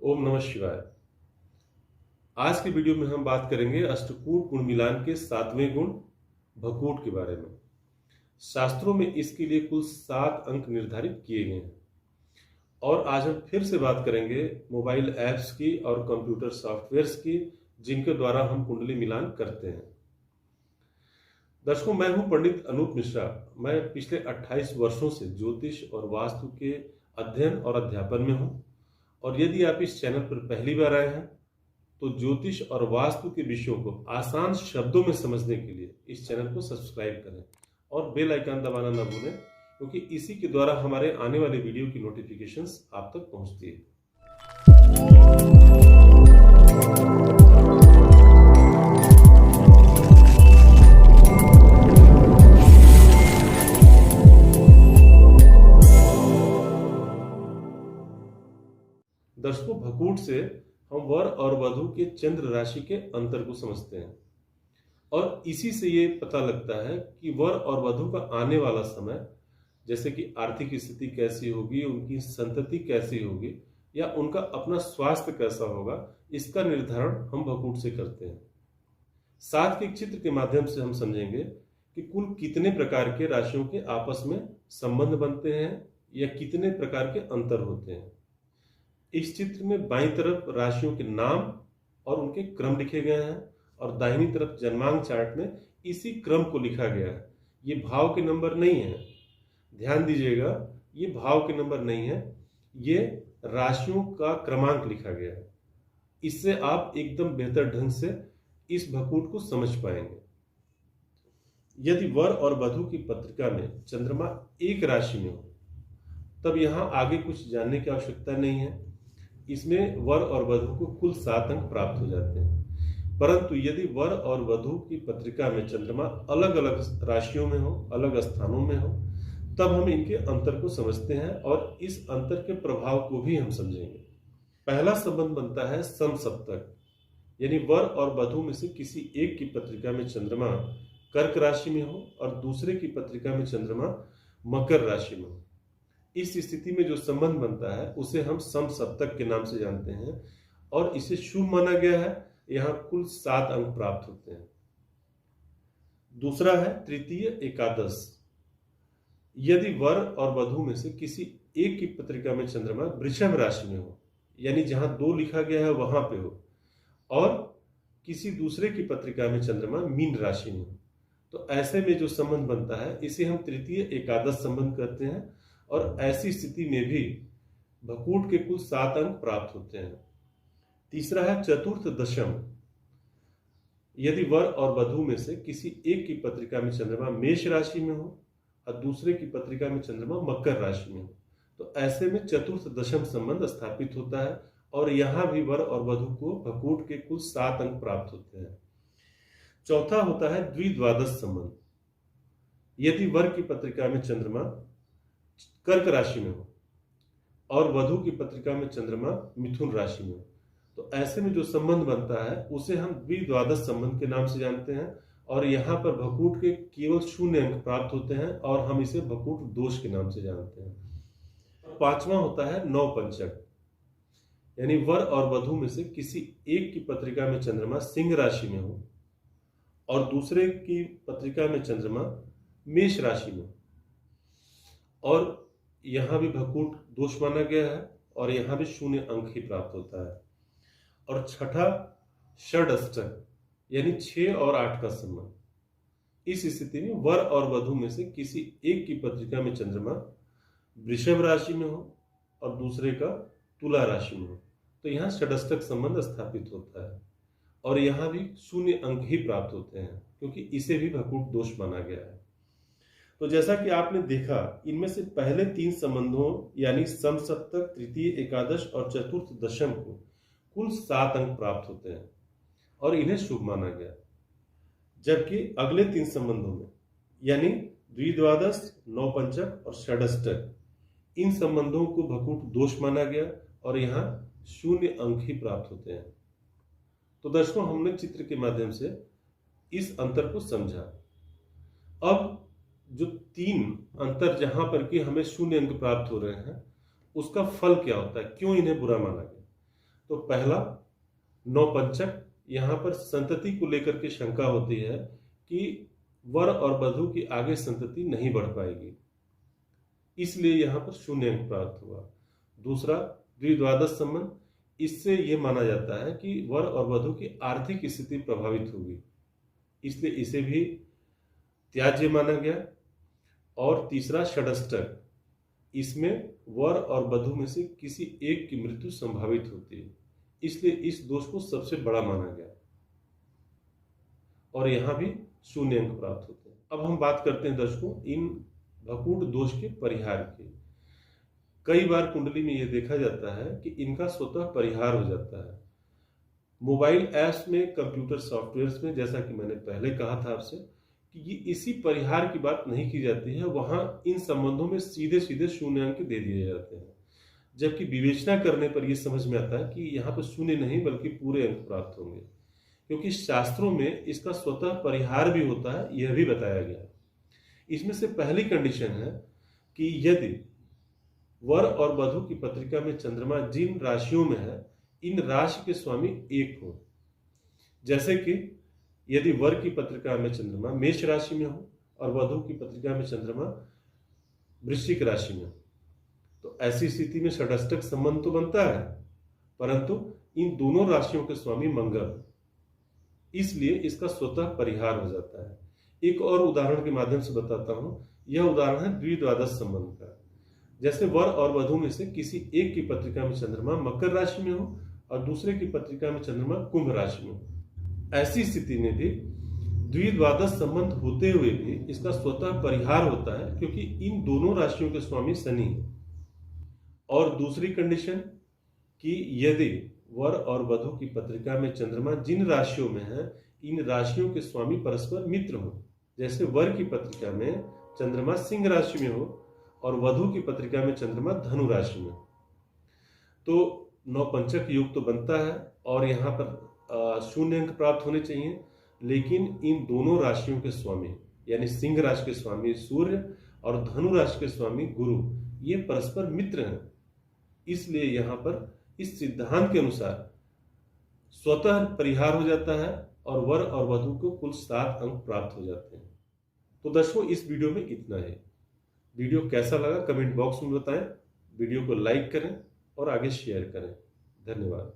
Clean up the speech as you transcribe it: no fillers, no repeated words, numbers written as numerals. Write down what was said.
ओम नमः शिवाय। आज की वीडियो में हम बात करेंगे अष्टकूट गुण मिलान के 7वें गुण भकूट के बारे में। शास्त्रों में इसके लिए कुल 7 अंक निर्धारित किए गए हैं। और आज हम फिर से बात करेंगे मोबाइल ऐप्स की और कंप्यूटर सॉफ्टवेयर्स की, जिनके द्वारा हम कुंडली मिलान करते हैं। दर्शकों, मैं हूं पंडित अनूप मिश्रा। मैं पिछले 28 वर्षों से ज्योतिष और वास्तु के अध्ययन और अध्यापन में हूं। और यदि आप इस चैनल पर पहली बार आए हैं तो ज्योतिष और वास्तु के विषयों को आसान शब्दों में समझने के लिए इस चैनल को सब्सक्राइब करें और बेल आइकन दबाना न भूलें, क्योंकि इसी के द्वारा हमारे आने वाले वीडियो की नोटिफिकेशंस आप तक पहुंचती है। दर्शकों, भकूट से हम वर और वधु के चंद्र राशि के अंतर को समझते हैं और इसी से ये पता लगता है कि वर और वधु का आने वाला समय, जैसे कि आर्थिक स्थिति कैसी होगी, उनकी संतति कैसी होगी या उनका अपना स्वास्थ्य कैसा होगा, इसका निर्धारण हम भकूट से करते हैं। साथ के चित्र के माध्यम से हम समझेंगे कि कुल कितने प्रकार के राशियों के आपस में संबंध बनते हैं या कितने प्रकार के अंतर होते हैं। इस चित्र में बाईं तरफ राशियों के नाम और उनके क्रम लिखे गए हैं और दाहिनी तरफ जन्मांक चार्ट में इसी क्रम को लिखा गया है। ये भाव के नंबर नहीं है, ध्यान दीजिएगा, ये भाव के नंबर नहीं है, ये राशियों का क्रमांक लिखा गया है। इससे आप एकदम बेहतर ढंग से इस भकूट को समझ पाएंगे। यदि वर और वधु की पत्रिका में चंद्रमा एक राशि में हो तब यहां आगे कुछ जानने की आवश्यकता नहीं है। इसमें वर और वधु को कुल 7 अंक प्राप्त हो जाते हैं। परंतु यदि वर और वधु की पत्रिका में चंद्रमा अलग अलग राशियों में हो, अलग स्थानों में हो, तब हम इनके अंतर को समझते हैं और इस अंतर के प्रभाव को भी हम समझेंगे। पहला संबंध बनता है समसप्तक, यानी वर और वधु में से किसी एक की पत्रिका में चंद्रमा कर्क राशि में हो और दूसरे की पत्रिका में चंद्रमा मकर राशि में हो। इस स्थिति में जो संबंध बनता है उसे हम समसप्तक के नाम से जानते हैं और इसे शुभ माना गया है। यहां कुल 7 अंक प्राप्त होते हैं। दूसरा है तृतीय एकादश। यदि वर और वधु में से किसी एक की पत्रिका में चंद्रमा वृषभ राशि में हो, यानी जहां 2 लिखा गया है वहां पे हो, और किसी दूसरे की पत्रिका में चंद्रमा मीन राशि में हो, तो ऐसे में जो संबंध बनता है इसे हम तृतीय एकादश संबंध कहते हैं। और ऐसी स्थिति में भी भकूट के कुल 7 अंक प्राप्त होते हैं। तीसरा है चतुर्थ दशम। यदि वर और वधु में से किसी एक की पत्रिका में चंद्रमा मेष राशि में हो और दूसरे की पत्रिका में चंद्रमा मकर राशि में हो, तो ऐसे में चतुर्थ दशम संबंध स्थापित होता है और यहां भी वर और वधु को भकूट के कुल 7 अंक प्राप्त होते हैं। चौथा होता है द्विद्वादश संबंध। यदि वर की पत्रिका में चंद्रमा कर्क राशि में हो और वधु की पत्रिका में चंद्रमा मिथुन राशि में हो, तो ऐसे में जो संबंध बनता है उसे हम द्विद्वादश संबंध के नाम से जानते हैं और यहाँ पर भकूट के केवल 0 अंक प्राप्त होते हैं और हम इसे भकूट दोष के नाम से जानते हैं। पांचवा होता है नवपंचक, यानी वर और वधु में से किसी एक की पत्रिका में चंद्रमा सिंह राशि में हो और दूसरे की पत्रिका में चंद्रमा मेष राशि में हो, और यहां भी भकूट दोष माना गया है और यहां भी 0 अंक ही प्राप्त होता है। और छठा षडष्टक, यानी 6 और 8 का संबंध। इस स्थिति में वर और वधु में से किसी एक की पत्रिका में चंद्रमा वृषभ राशि में हो और दूसरे का तुला राशि में हो, तो यहाँ षडष्टक संबंध स्थापित होता है और यहाँ भी 0 अंक ही प्राप्त होते हैं, क्योंकि इसे भी भकूट दोष माना गया है। तो जैसा कि आपने देखा, इनमें से पहले 3 संबंधों यानी समसप्तक, तृतीय एकादश और चतुर्थ दशम को कुल 7 अंक प्राप्त होते हैं और इन्हें शुभ माना गया, जबकि अगले 3 संबंधों में यानी द्विद्वादश, नवपंचक और षडष्टक, इन संबंधों को भकूट दोष माना गया और यहाँ 0 अंक ही प्राप्त होते हैं। तो दर्शकों, हमने चित्र के माध्यम से इस अंतर को समझा। अब जो 3 अंतर जहां पर कि हमें 0 अंक प्राप्त हो रहे हैं, उसका फल क्या होता है, क्यों इन्हें बुरा माना गया। तो पहला, नौपंचक, यहाँ पर संतति को लेकर के शंका होती है कि वर और वधु की आगे संतति नहीं बढ़ पाएगी, इसलिए यहाँ पर 0 अंक प्राप्त हुआ। दूसरा, द्विद्वादश संबंध, इससे यह माना जाता है कि वर और वधु की आर्थिक स्थिति प्रभावित होगी, इसलिए इसे भी त्याज्य माना गया। और तीसरा, षडष्टक, इसमें वर और वधु में से किसी एक की मृत्यु संभावित होती है, इसलिए इस दोष को सबसे बड़ा माना गया और यहां भी 0 अंक प्राप्त होते हैं। अब हम बात करते हैं दर्शकों इन भकूट दोष के परिहार की। कई बार कुंडली में यह देखा जाता है कि इनका स्वतः परिहार हो जाता है। मोबाइल ऐप्स में, कंप्यूटर सॉफ्टवेयर्स में, जैसा कि मैंने पहले कहा था आपसे कि ये इसी परिहार की बात नहीं की जाती है, वहां इन संबंधों में सीधे सीधे 0 अंक दे दिए जाते हैं, जबकि विवेचना करने पर यह समझ में आता है कि यहाँ पर 0 नहीं बल्कि पूरे अंक प्राप्त होंगे, क्योंकि शास्त्रों में इसका स्वतः परिहार भी होता है, यह भी बताया गया है। इसमें से पहली कंडीशन है कि यदि वर और वधु की पत्रिका में चंद्रमा जिन राशियों में है, इन राशि के स्वामी एक हो। जैसे कि यदि वर की पत्रिका में चंद्रमा मेष राशि में हो और वधु की पत्रिका में चंद्रमा वृश्चिक राशि में, तो ऐसी स्थिति में षडष्टक संबंध तो बनता है, परंतु इन दोनों राशियों के स्वामी मंगल, इसलिए इसका स्वतः परिहार हो जाता है। एक और उदाहरण के माध्यम से बताता हूं। यह उदाहरण है द्विद्वादश संबंध का। जैसे वर और वधु में से किसी एक की पत्रिका में चंद्रमा मकर राशि में हो और दूसरे की पत्रिका में चंद्रमा कुंभ राशि में हो, ऐसी स्थिति में भी द्विद्वादश संबंध होते हुए भी इसका स्वतः परिहार होता है, क्योंकि इन दोनों राशियों के स्वामी शनि है। और दूसरी कंडीशन कि यदि वर और वधु की पत्रिका में चंद्रमा जिन राशियों में है, इन राशियों के स्वामी परस्पर मित्र हो। जैसे वर की पत्रिका में चंद्रमा सिंह राशि में हो और वधु की पत्रिका में चंद्रमा धनु राशि में, तो नौपंचक योग तो बनता है और यहाँ पर 0 अंक प्राप्त होने चाहिए। लेकिन इन दोनों राशियों के स्वामी, यानी सिंह राशि के स्वामी सूर्य और धनु राशि के स्वामी गुरु, ये परस्पर मित्र हैं, इसलिए यहाँ पर इस सिद्धांत के अनुसार स्वतः परिहार हो जाता है और वर और वधु को कुल 7 अंक प्राप्त हो जाते हैं। तो दर्शकों, इस वीडियो में इतना है। वीडियो कैसा लगा कमेंट बॉक्स में बताएं, वीडियो को लाइक करें और आगे शेयर करें। धन्यवाद।